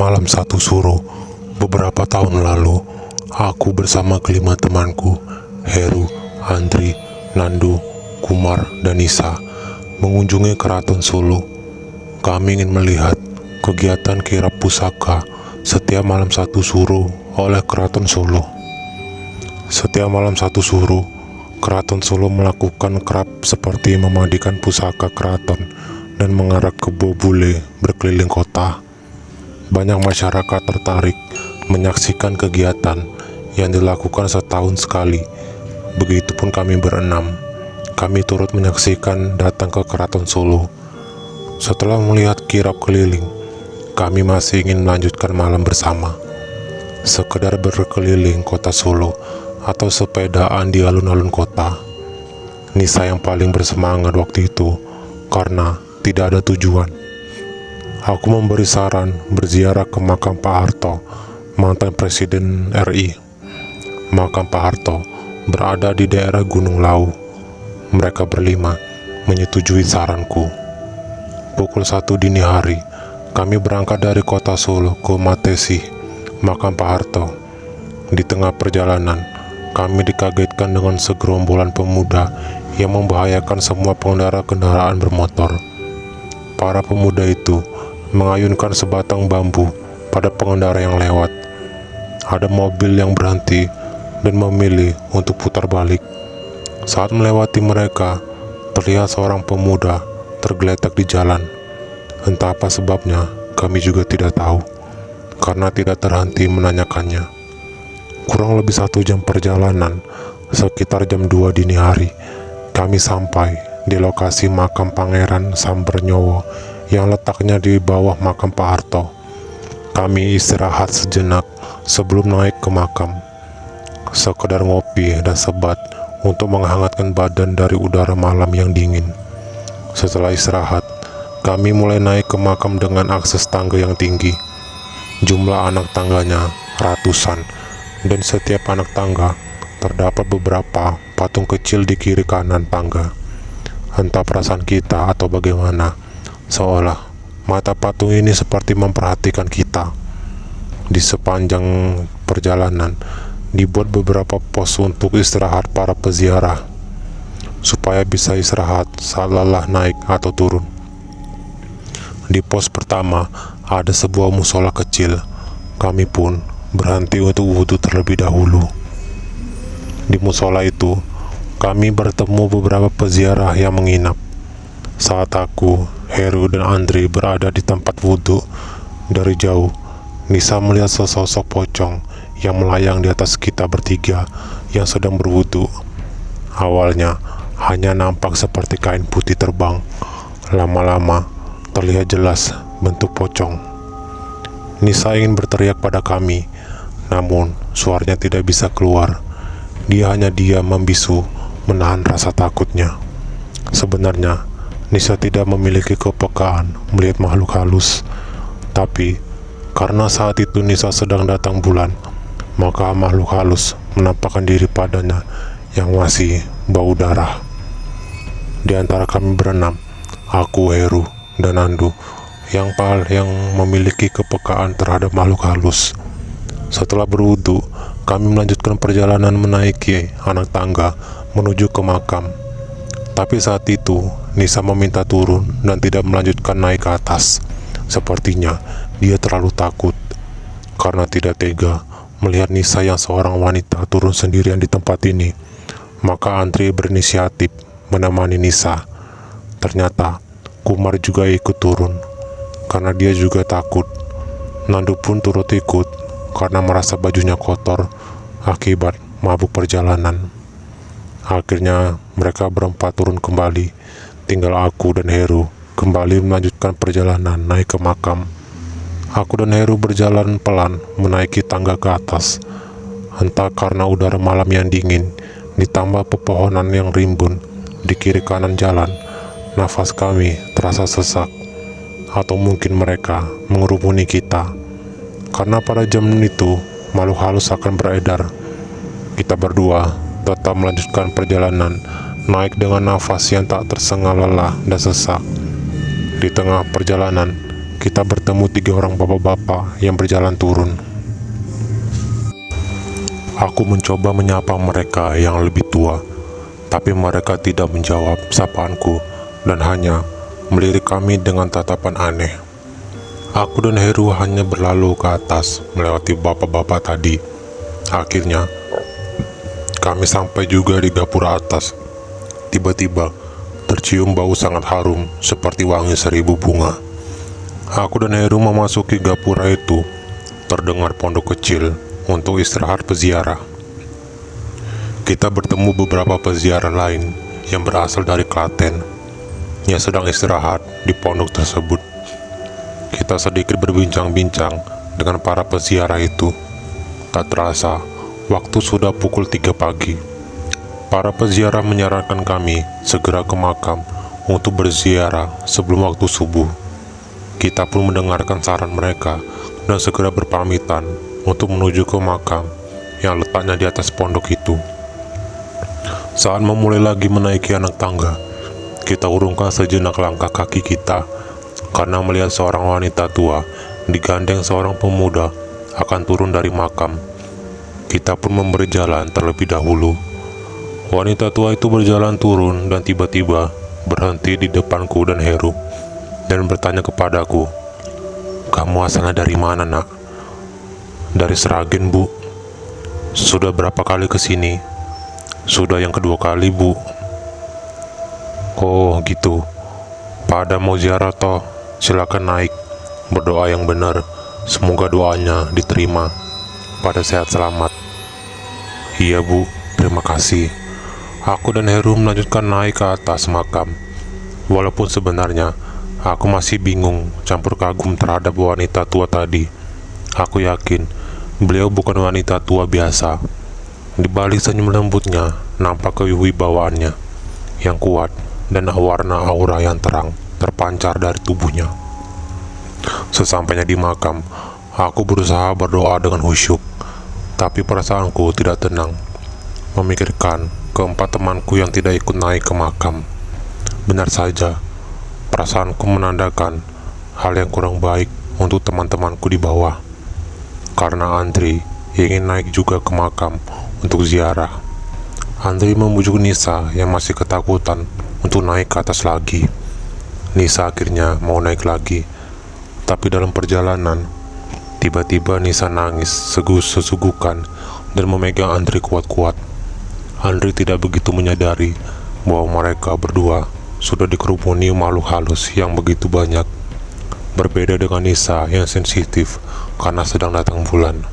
malam satu suro, beberapa tahun lalu, aku bersama kelima temanku, Heru, Andri, Nandu, Kumar, dan Nisa, mengunjungi Keraton Solo. Kami ingin melihat kegiatan kirap pusaka setiap malam satu suro oleh Keraton Solo. Setiap malam satu suro, Keraton Solo melakukan kerap seperti memandikan pusaka keraton dan mengarak ke bobule berkeliling kota. Banyak masyarakat tertarik menyaksikan kegiatan yang dilakukan setahun sekali. Begitupun kami berenam. Kami turut menyaksikan datang ke Keraton Solo. Setelah melihat kirap keliling, kami masih ingin melanjutkan malam bersama. Sekedar berkeliling kota Solo atau sepedaan di alun-alun kota. Nisa yang paling bersemangat waktu itu karena tidak ada tujuan. Aku memberi saran berziarah ke makam Pak Harto, mantan Presiden RI. Makam Pak Harto berada di daerah Gunung Lawu. Mereka berlima menyetujui saranku. Pukul 1 dini hari, kami berangkat dari kota Solo ke Matesi, makam Pak Harto. Di tengah perjalanan, kami dikagetkan dengan segerombolan pemuda yang membahayakan semua pengendara kendaraan bermotor. Para pemuda itu mengayunkan sebatang bambu pada pengendara yang lewat. Ada mobil yang berhenti dan memilih untuk putar balik. Saat melewati mereka, terlihat seorang pemuda tergeletak di jalan. Entah apa sebabnya, kami juga tidak tahu, karena tidak terhenti menanyakannya. Kurang lebih 1 jam perjalanan, sekitar jam 2 dini hari, kami sampai di lokasi makam Pangeran Sambernyowo yang letaknya di bawah makam Pak Harto. Kami istirahat sejenak sebelum naik ke makam. Sekedar ngopi dan sebat untuk menghangatkan badan dari udara malam yang dingin. Setelah istirahat, kami mulai naik ke makam dengan akses tangga yang tinggi. Jumlah anak tangganya ratusan, dan setiap anak tangga terdapat beberapa patung kecil di kiri kanan tangga. Entah perasaan kita atau bagaimana, seolah mata patung ini seperti memperhatikan kita. Di sepanjang perjalanan, dibuat beberapa pos untuk istirahat para peziarah, supaya bisa istirahat saat lelah naik atau turun. Di pos pertama, ada sebuah musola kecil. Kami pun berhenti untuk wudhu terlebih dahulu. Di musola itu, kami bertemu beberapa peziarah yang menginap. Saat aku, Heru, dan Andri berada di tempat wudhu, dari jauh, Nisa melihat sesosok pocong yang melayang di atas kita bertiga yang sedang berwudhu. Awalnya, hanya nampak seperti kain putih terbang. Lama-lama, terlihat jelas bentuk pocong. Nisa ingin berteriak pada kami, namun suaranya tidak bisa keluar. Dia hanya diam membisu, menahan rasa takutnya. Sebenarnya, Nisa tidak memiliki kepekaan melihat makhluk halus. Tapi, karena saat itu Nisa sedang datang bulan, maka makhluk halus menampakkan diri padanya yang masih bau darah. Di antara kami berenam, aku, Heru, dan Nandu, yang memiliki kepekaan terhadap makhluk halus. Setelah berwudu, kami melanjutkan perjalanan menaiki anak tangga menuju ke makam. Tapi saat itu, Nisa meminta turun dan tidak melanjutkan naik ke atas. Sepertinya dia terlalu takut, karena tidak tega melihat Nisa yang seorang wanita turun sendirian di tempat ini. Maka Andri berinisiatif menemani Nisa. Ternyata Kumar juga ikut turun, karena dia juga takut. Nandu pun turut ikut, karena merasa bajunya kotor akibat mabuk perjalanan. Akhirnya mereka berempat turun kembali. Tinggal aku dan Heru kembali melanjutkan perjalanan naik ke makam. Aku dan Heru berjalan pelan menaiki tangga ke atas. Entah karena udara malam yang dingin ditambah pepohonan yang rimbun di kiri kanan jalan, nafas kami terasa sesak. Atau mungkin mereka mengerumuni kita, karena pada jam itu makhluk halus akan beredar. Kita berdua tetap melanjutkan perjalanan, naik dengan nafas yang tak tersengal lelah dan sesak. Di tengah perjalanan, kita bertemu 3 orang bapak-bapak yang berjalan turun. Aku mencoba menyapa mereka yang lebih tua, tapi mereka tidak menjawab sapaanku dan hanya melirik kami dengan tatapan aneh. Aku dan Heru hanya berlalu ke atas melewati bapak-bapak tadi. Akhirnya, kami sampai juga di gapura atas. Tiba-tiba, tercium bau sangat harum seperti wangi 1000 bunga. Aku dan Heru memasuki gapura itu. Terdengar pondok kecil untuk istirahat peziarah. Kita bertemu beberapa peziarah lain yang berasal dari Klaten yang sedang istirahat di pondok tersebut. Kita sedikit berbincang-bincang dengan para peziarah itu. Tak terasa, waktu sudah pukul 3 pagi. Para peziarah menyarankan kami segera ke makam untuk berziarah sebelum waktu subuh. Kita pun mendengarkan saran mereka dan segera berpamitan untuk menuju ke makam yang letaknya di atas pondok itu. Saat memulai lagi menaiki anak tangga, kita urungkan sejenak langkah kaki kita karena melihat seorang wanita tua digandeng seorang pemuda akan turun dari makam. Kita pun memberi jalan terlebih dahulu. Wanita tua itu berjalan turun dan tiba-tiba berhenti di depanku dan Heru dan bertanya kepadaku, "Kamu asalnya dari mana, nak?" "Dari Sragen, Bu." "Sudah berapa kali ke sini?" "Sudah yang kedua kali, Bu." "Oh gitu. Pada mau ziarah toh, silakan naik. Berdoa yang benar, semoga doanya diterima. Pada sehat selamat." "Iya, Bu, terima kasih." Aku dan Heru melanjutkan naik ke atas makam. Walaupun sebenarnya aku masih bingung campur kagum terhadap wanita tua tadi. Aku yakin beliau bukan wanita tua biasa. Di balik senyum lembutnya nampak kewibawaannya yang kuat dan warna aura yang terang terpancar dari tubuhnya. Sesampainya di makam, aku berusaha berdoa dengan khusyuk, tapi perasaanku tidak tenang. Memikirkan keempat temanku yang tidak ikut naik ke makam. Benar saja, perasaanku menandakan hal yang kurang baik untuk teman-temanku di bawah. Karena Andri ingin naik juga ke makam untuk ziarah. Andri membujuk Nisa yang masih ketakutan untuk naik ke atas lagi. Nisa akhirnya mau naik lagi, tapi dalam perjalanan tiba-tiba Nisa nangis sesugukan dan memegang Andri kuat-kuat. Andri tidak begitu menyadari bahwa mereka berdua sudah dikerumuni makhluk halus yang begitu banyak. Berbeda dengan Nisa yang sensitif karena sedang datang bulan.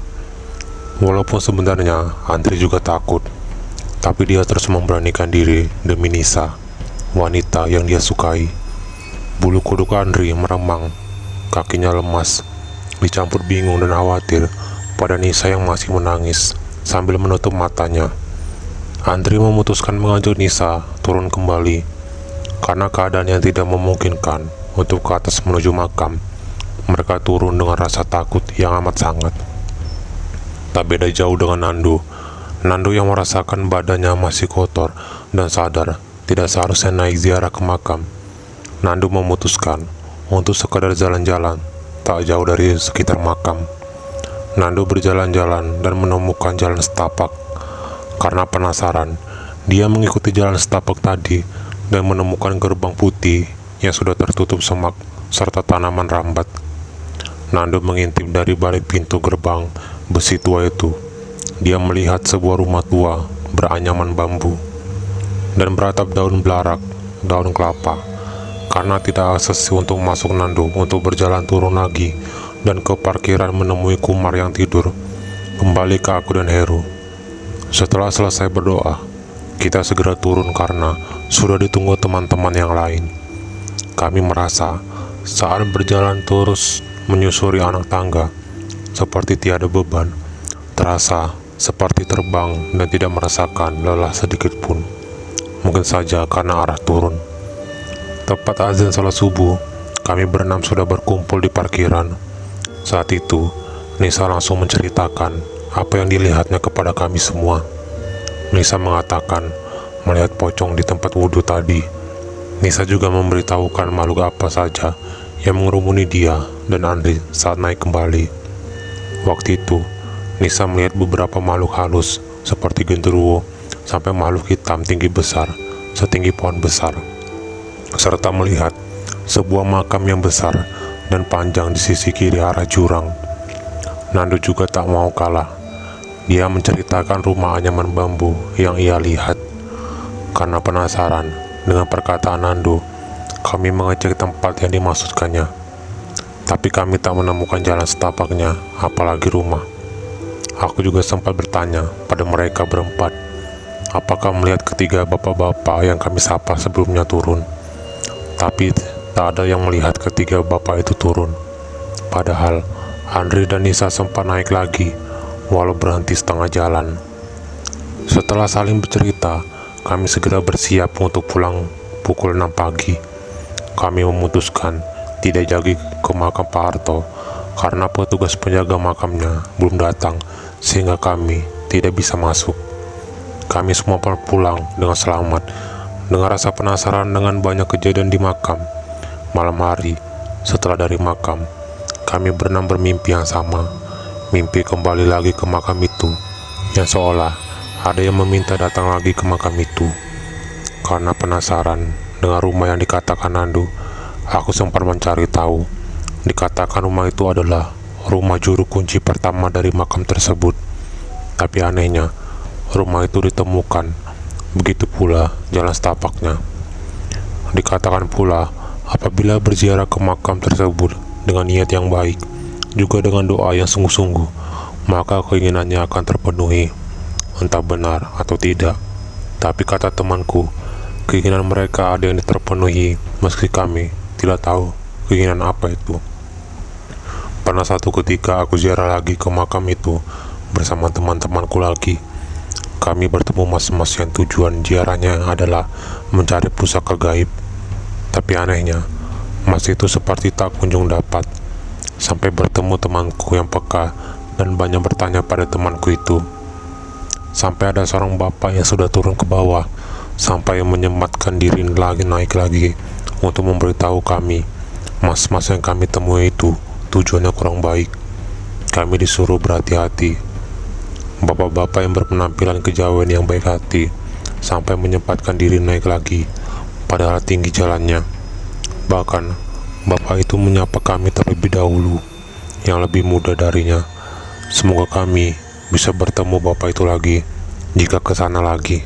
Walaupun sebenarnya Andri juga takut, tapi dia terus memberanikan diri demi Nisa, wanita yang dia sukai. Bulu kuduk Andri meremang, kakinya lemas, dicampur bingung dan khawatir pada Nisa yang masih menangis sambil menutup matanya. Andri memutuskan mengajak Nisa turun kembali karena keadaan yang tidak memungkinkan untuk ke atas menuju makam. Mereka turun dengan rasa takut yang amat sangat. Tak beda jauh dengan Nandu. Nandu yang merasakan badannya masih kotor dan sadar tidak seharusnya naik ziarah ke makam. Nandu memutuskan untuk sekadar jalan-jalan tak jauh dari sekitar makam. Nandu berjalan-jalan dan menemukan jalan setapak. Karena penasaran, dia mengikuti jalan setapak tadi dan menemukan gerbang putih yang sudah tertutup semak serta tanaman rambat. Nandu mengintip dari balik pintu gerbang besi tua itu. Dia melihat sebuah rumah tua beranyaman bambu dan beratap daun belarak, daun kelapa. Karena tidak akses untuk masuk, Nandu untuk berjalan turun lagi dan ke parkiran menemui Kumar yang tidur. Kembali ke aku dan Heru. Setelah selesai berdoa, kita segera turun karena sudah ditunggu teman-teman yang lain. Kami merasa saat berjalan terus menyusuri anak tangga seperti tiada beban, terasa seperti terbang dan tidak merasakan lelah sedikit pun. Mungkin saja karena arah turun. Tepat azan salat subuh, kami berenam sudah berkumpul di parkiran. Saat itu, Nisa langsung menceritakan apa yang dilihatnya kepada kami semua. Nisa mengatakan melihat pocong di tempat wudhu tadi. Nisa juga memberitahukan makhluk apa saja yang mengerumuni dia dan Andri saat naik kembali. Waktu itu, Nisa melihat beberapa makhluk halus seperti genderuwo sampai makhluk hitam tinggi besar setinggi pohon besar, serta melihat sebuah makam yang besar dan panjang di sisi kiri arah jurang. Nando juga tak mau kalah. Dia menceritakan rumah anyaman bambu yang ia lihat. Karena penasaran dengan perkataan Nando, kami mengecek tempat yang dimaksudkannya. Tapi kami tak menemukan jalan setapaknya, apalagi rumah. Aku juga sempat bertanya pada mereka berempat, apakah melihat ketiga bapak-bapak yang kami sapa sebelumnya turun. Tapi tak ada yang melihat ketiga bapak itu turun. Padahal Andri dan Nisa sempat naik lagi, walau berhenti setengah jalan. Setelah saling bercerita, kami segera bersiap untuk pulang pukul 6 pagi. Kami memutuskan tidak jadi ke makam Pak Harto karena petugas penjaga makamnya belum datang, sehingga kami tidak bisa masuk. Kami semua pulang dengan selamat, dengan rasa penasaran dengan banyak kejadian di makam. Malam hari, setelah dari makam, kami berenam bermimpi yang sama. Mimpi kembali lagi ke makam itu, yang seolah ada yang meminta datang lagi ke makam itu. Karena penasaran dengan rumah yang dikatakan Nandu, aku sempat mencari tahu. Dikatakan rumah itu adalah rumah juru kunci pertama dari makam tersebut. Tapi anehnya, rumah itu ditemukan, begitu pula jalan setapaknya. Dikatakan pula, apabila berziarah ke makam tersebut dengan niat yang baik, juga dengan doa yang sungguh-sungguh, maka keinginannya akan terpenuhi. Entah benar atau tidak, tapi kata temanku, keinginan mereka ada yang terpenuhi, meski kami tidak tahu keinginan apa itu. Pernah satu ketika aku ziarah lagi ke makam itu bersama teman-temanku lagi. Kami bertemu mas-mas yang tujuan ziarahnya adalah mencari pusaka gaib. Tapi anehnya, mas itu seperti tak kunjung dapat. Sampai bertemu temanku yang peka dan banyak bertanya pada temanku itu. Sampai ada seorang bapak yang sudah turun ke bawah, sampai menyempatkan diri lagi naik lagi untuk memberitahu kami, mas-mas yang kami temui itu tujuannya kurang baik. Kami disuruh berhati-hati. Bapak-bapak yang berpenampilan kejawen yang baik hati sampai menyempatkan diri naik lagi, padahal tinggi jalannya. Bahkan bapak itu menyapa kami terlebih dahulu, yang lebih muda darinya. Semoga kami bisa bertemu bapak itu lagi jika ke sana lagi.